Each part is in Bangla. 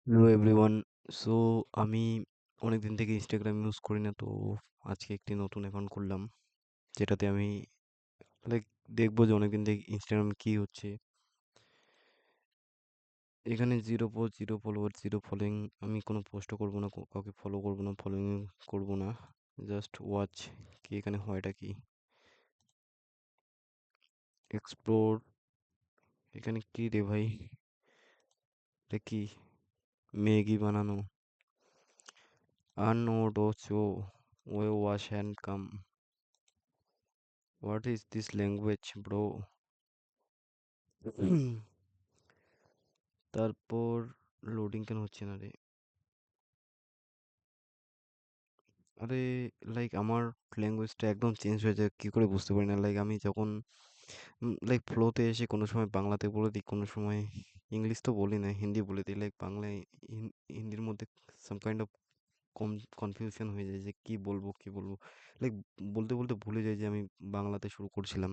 Hello everyone. সো আমি অনেকদিন থেকে ইনস্টাগ্রাম ইউজ করি না, তো আজকে একটি নতুন অ্যাকাউন্ট খুললাম যেটাতে আমি লাইক দেখবো যে অনেকদিন থেকে ইনস্টাগ্রাম কি হচ্ছে। এখানে zero post, zero follower, zero following. আমি কোনো পোস্টও করবো না, কাউকে ফলো করবো না, ফলোয়িং করবো না। জাস্ট ওয়াচ কি এখানে হয়টা কি। এক্সপ্লোর, এখানে কি রে ভাই, এটা কি? ম্যাগি বানানো। আননোড ও চো, ওয়ে ওয়াশ হ্যান্ড কাম। What is this language bro? তারপর লোডিং কেন হচ্ছে না রে? আরে লাইক আমার ল্যাঙ্গুয়েজটা একদম চেঞ্জ হয়ে যায়, কি করে বুঝতে পারি না। লাইক আমি যখন লাইক ফ্লোতে এসে কোনো সময় বাংলাতে বলে দিই, কোনো সময় ইংলিশ তো বলি না, হিন্দি বলে দিই। লাইক বাংলায় হিন্দির মধ্যে সাম কাইন্ড অফ কনফিউশন হয়ে যায় যে কি বলবো কি বলবো। লাইক বলতে বলতে ভুলে যাই যে আমি বাংলাতে শুরু করছিলাম।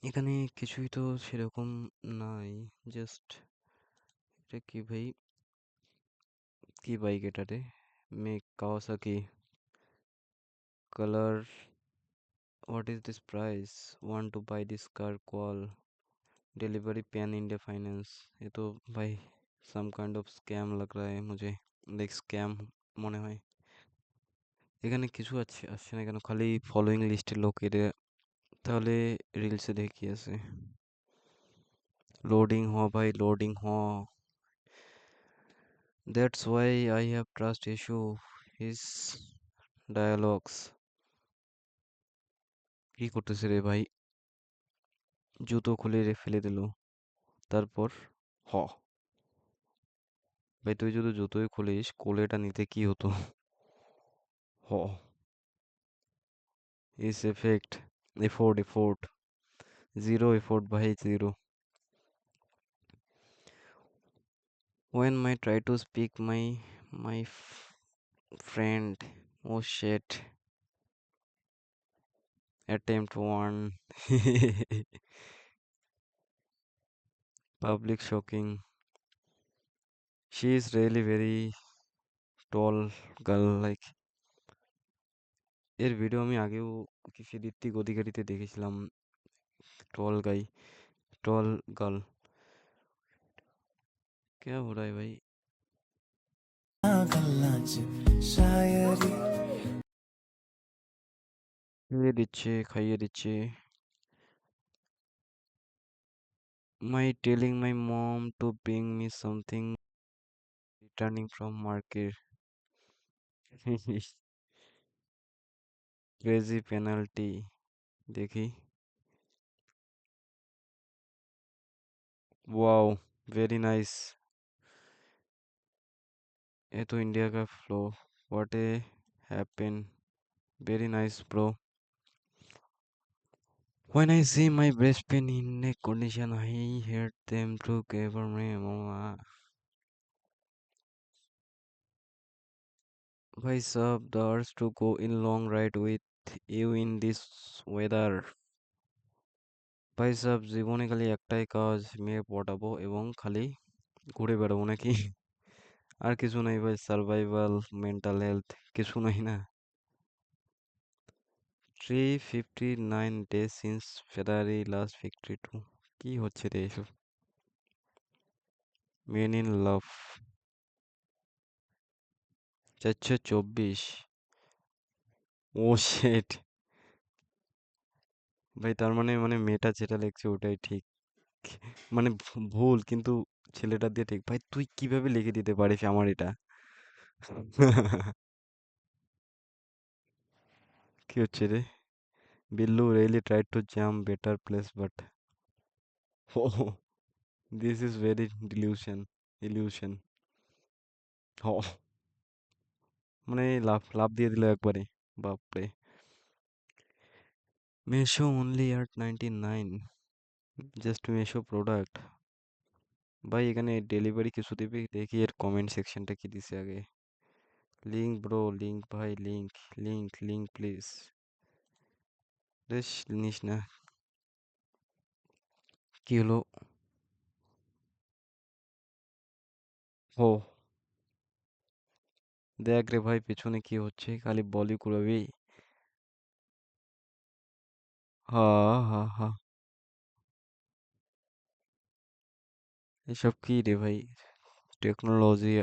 এখানে কিছুই তো সেরকম নাই। জাস্ট এটা কি ভাই, কি বাইক এটা রে? Make Kawasaki colour. What is this price? Want to buy this car? Call delivery pan India Finance। ये तो भाई some kind of scam लग रहा है मुझे, like scam মনে হয়। এখানে কিছু আসছে না কেন, খালি ফলোইং লিস্টের লোক এদের। তাহলে রিলসে দেখি কি আছে। লোডিং হ ভাই, লোডিং হ। That's why I have trust issue his dialogues। কি করতেছে রে ভাই? জুতো খুলে ফেলে দিল। তারপর হ। ভাই তুই যদি জুতোই খুলিস, কোলেটা নিতে কি হতো? হ। ইস এফেক্ট, এফোর্ট, জিরো এফোর্ট ভাই, zero. When I try to speak my friend, oh shit, attempt one। Public shocking, she is really very tall girl like। এর ভিডিও আমি আগেও কিছু ঋত্বিক অধিকারীতে দেখেছিলাম। टॉल गाई, टॉल गर्ल। क्या हो रहा है भाई? गल्लां च शायरी ये दिच्छे खाइए दिच्छे। My telling my mom to bring me something returning from market। Crazy penalty देखी। Wow, very nice. ये तो इंडिया का flow. What a happen, very nice bro. When I see my breast pain in a condition, I hate them to cover me, mama। भाई साहब, the urge to go in long ride with you in this weather। ভাই সাহেব, জীবনে খালি একটাই কাজ, মেয়ে পটাবো এবং খালি ঘুরে বেড়াবো নাকি? আর কিছু নাই ভাই, সার্ভাইভাল, মেন্টাল হেলথ কিছু নাই না। 359 days since February last victory two. কি হচ্ছে রে এসব? Men in love, 424। ও শেট। ভাই তার মানে মেয়েটা যেটা লিখছে ওটাই ঠিক, মানে ভুল কিন্তু ছেলেটা দিয়ে ঠিক। ভাই তুই কিভাবে লিখে দিতে পারিস আমার এটা? কি হচ্ছে রে? Billu really tried to jump better place but oh, this is very illusion। oh, মানে লাভ লাভ দিয়ে দিল একবারে, বাপরে। মেশো only at 99, just Meesho product. ভাই এখানে ডেলিভারি কিছু দিবি দেখি, এর কমেন্ট সেকশনটা কি দিছে আগে। লিঙ্ক ব্রো, লিঙ্ক ভাই, লিঙ্ক, লিঙ্ক প্লিজ। বেশ নিস না। কি হলো? ও দেখ রে ভাই পেছনে কি হচ্ছে খালি বলি কুড়াবি। হা হা হা এসব কি রে ভাই technology.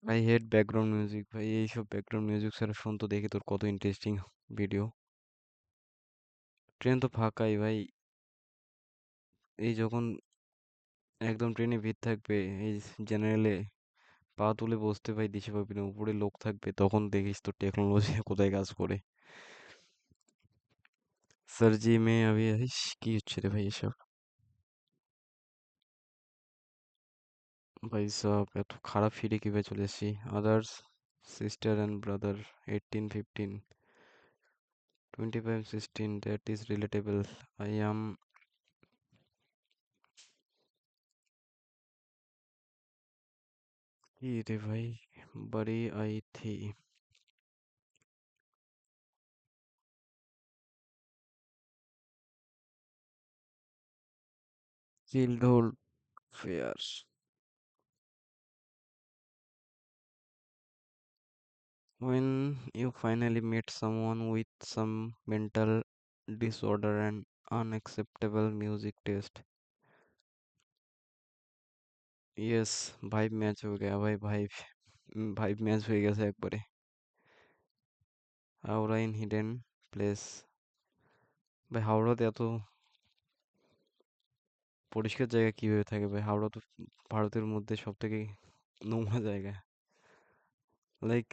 I hate background music ভাই এইসব ব্যাকগ্রাউন্ড মিউজিক ছাড়া শুন তো দেখি তোর কত ইন্টারেস্টিং ভিডিও। ট্রেন তো ফাঁকাই ভাই। এই যখন একদম ট্রেনে ভিড় থাকবে এই জেনারেলে পা তুলে বসতে ভাই দিশে পাবি না উপরে লোক থাকবে তখন দেখিস তো টেকনোলজি কোথায় কাজ করে। স্যার জি মে আভি ইস, কি হচ্ছে রে ভাই এসব। ভাই সব এত খারাপ ফিরে কিভাবে চলে এসেছি। Others sister and brother 18 15 25 16 that is relatable. I am কি রে ভাই बड़ी आई थी। Childhood fears. When you finally meet someone with some mental disorder and unacceptable music taste. Yes, vibe match हो गया भाई vibe match হয়ে গেছে একবারে। Howrah in hidden place. ভাই হাওড়াতে এত পরিষ্কার জায়গা কিভাবে থাকে ভাই হাওড়া তো ভারতের মধ্যে সব থেকে নোংরা জায়গা। লাইক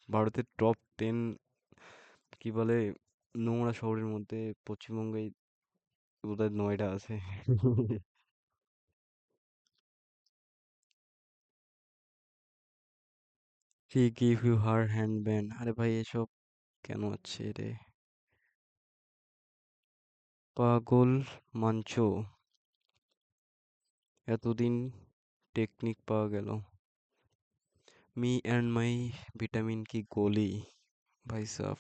ভারতের টপ 10 কি বলে নোংরা শহরের মধ্যে পশ্চিমবঙ্গে বোধহয় 9টা আছে। He gave you her handband আরে ভাই এসব কেন হচ্ছে রে। পাগল মাঞ্চো এতদিন টেকনিক পাওয়া গেল। মি অ্যান্ড মাই ভিটামিন কি গোলি ভাই সাব।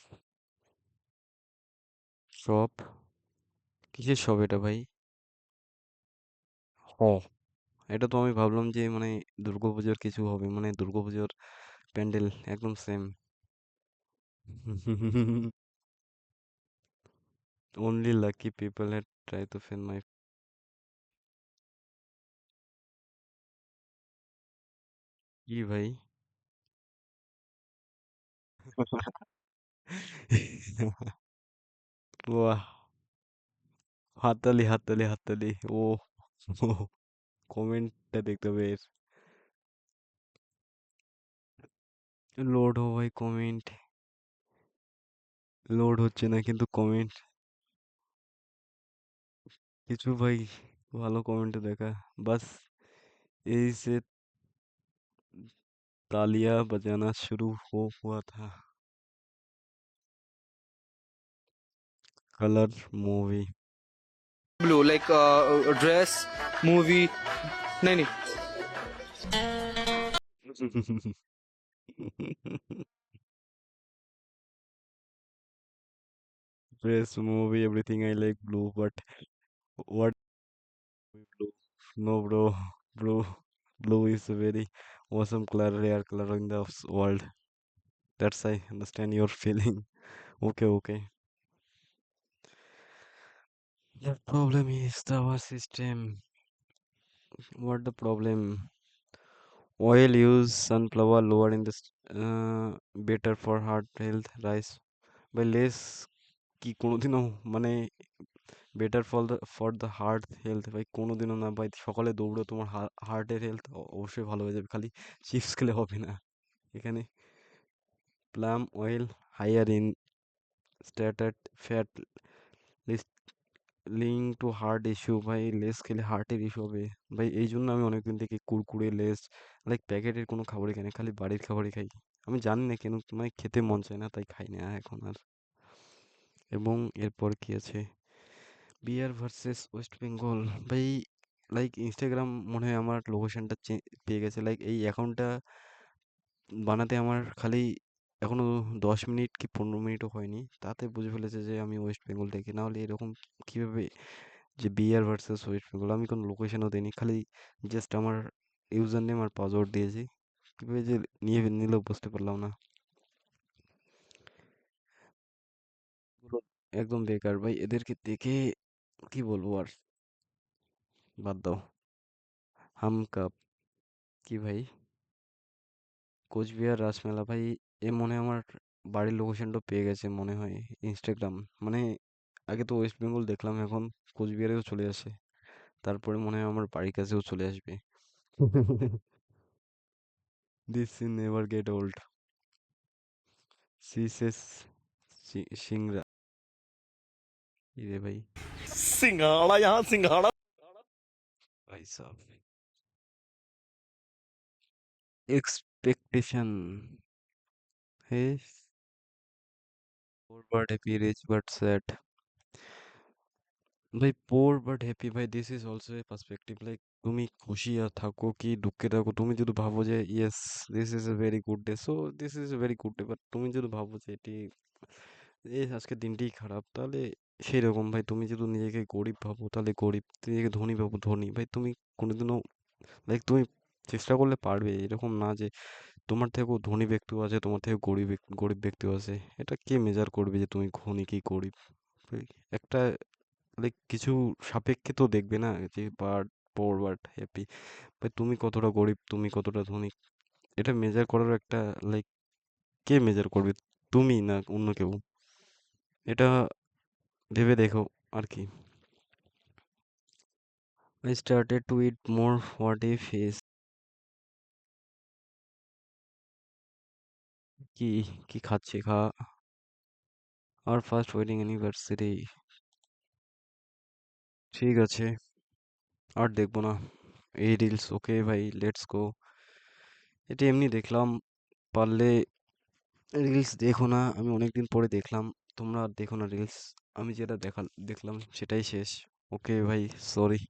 সব কিসের সব এটা ভাই। হ এটা তো আমি ভাবলাম যে মানে দুর্গাপূজার কিছু হবে মানে দুর্গাপূজার প্যান্ডেল একদম same. Only lucky people had tried to find my কি ভাই। বাহ হাততালি হাততালি হাততালি ও কমেন্টটা দেখতে হবে এর। লোড হো ভাই কমেন্ট লোড হচ্ছে না কিন্তু কমেন্ট কিছু ভাই ভালো कमेंट देखा बस यही से तालियां बजाना शुरू हो हुआ था। Colour movie. blue like dress movie नहीं नहीं Dress movie everything I like blue but what blue no bro blue blue is a very awesome color rare color in the world that's I understand your feeling. Okay okay. The problem is the our system. What the problem? Oil use sunflower lower in this better for heart health rice by less কি কোনোদিনও মানে better for the heart health ভাই কোনোদিনও না ভাই সকালে দৌড়ো তোমার হার্টের হেলথ অবশ্যই ভালো হয়ে যাবে খালি চিপস খেলে হবে না এখানে palm oil higher in saturated fat link to heart issue ভাই লেস খেলে হার্টের ইস্যু হবে ভাই এই জন্য আমি অনেকদিন থেকে কুরকুরে লেস লাইক প্যাকেটের কোনো খাবারই খাই না খালি বাড়ির খাবারই খাই আমি জানি না কেন মানে খেতে মন চায় না তাই খাই না এখন আর। এবং এরপর কি আছে বিহার ভার্সেস ওয়েস্ট বেঙ্গল ভাই লাইক ইনস্টাগ্রাম মনে হয় আমার লোকেশনটা পেয়ে গেছে লাইক এই অ্যাকাউন্টটা বানাতে আমার খালি এখনো 10 মিনিট কি 15 মিনিটও হয়নি, তাতে বুঝে ফেলেছে যে আমি ওয়েস্ট বেঙ্গল থেকে। না হলে এরকম কিভাবে যে বিহার ভার্সেস ওয়েস্ট বেঙ্গল, আমি কোনো লোকেশনও দিইনি, খালি জাস্ট আমার ইউজার নেম আর পাসওয়ার্ড দিয়েছি। কিভাবে যে নিয়ে নিলেও বুঝতে পারলাম না। পুরো একদম বেকার ভাই, এদেরকে দেখে কি বলবো আর, বাদ দাও। হাম কাপ কি ভাই? কোচবিহার রাসমেলা ভাই, এ মনে হয় আমার বাড়ির লোকেশনটা পেয়ে গেছে মনে হয় ইনস্টাগ্রাম। মানে আগে তো ওয়েস্ট বেঙ্গল দেখলাম, এখন কোচবিহারেও চলে আসে, তারপরে মনে হয় আমার বাড়ির কাছেও চলে আসবে। This scene never get old. সিসেস সিংরা, রে ভাই, सिंगाड़ा यहाँ सिंगाड़ा ভাই সাব, এক্সপেকটেশন হে, poor but happy rich but sad. ভাই পোর বাট হ্যাপি ভাই, this is also a perspective. Like তুমি খুশি আর থাকো কি দুঃখে থাকো, তুমি যদি ভাবো যে yes this is a very good day, so this is a very good day. But তুমি যদি ভাবো যে এটি আজকের দিনটি খারাপ, তাহলে সেই রকম ভাই। তুমি যদি নিজেকে গরিব ভাবো তাহলে গরিব, তুমি নিজেকে ধনী ভাবো ধনী ভাই। তুমি কোনোদিনও লাইক তুমি চেষ্টা করলে পারবে, এরকম না যে তোমার থেকেও ধনী ব্যক্তিও আছে, তোমার থেকে গরিব গরিব ব্যক্তিও আছে। এটা কে মেজার করবে যে তুমি ধনী কি গরিব ভাই? একটা লাইক কিছু সাপেক্ষে তো দেখবে না, যে বাট পোর বাট হ্যাপি ভাই, তুমি কতটা গরিব তুমি কতটা ধনী, এটা মেজার করার একটা লাইক কে মেজার করবে, তুমি না অন্য কেউ? এটা ভেবে দেখো আর কি। I started to eat more what if is কি কি খাচ্ছে খা। আর ফার্স্ট ওয়েডিং অ্যানিভার্সারি, ঠিক আছে, আর দেখবো না এই রিলস। ওকে ভাই, লেটস গো। এটা এমনি দেখলাম, পারলে রিলস দেখো না, আমি অনেকদিন পরে দেখলাম। তোমরা আর দেখো না রিলস, আমি যেটা দেখলাম সেটাই শেষ। ওকে ভাই, সরি।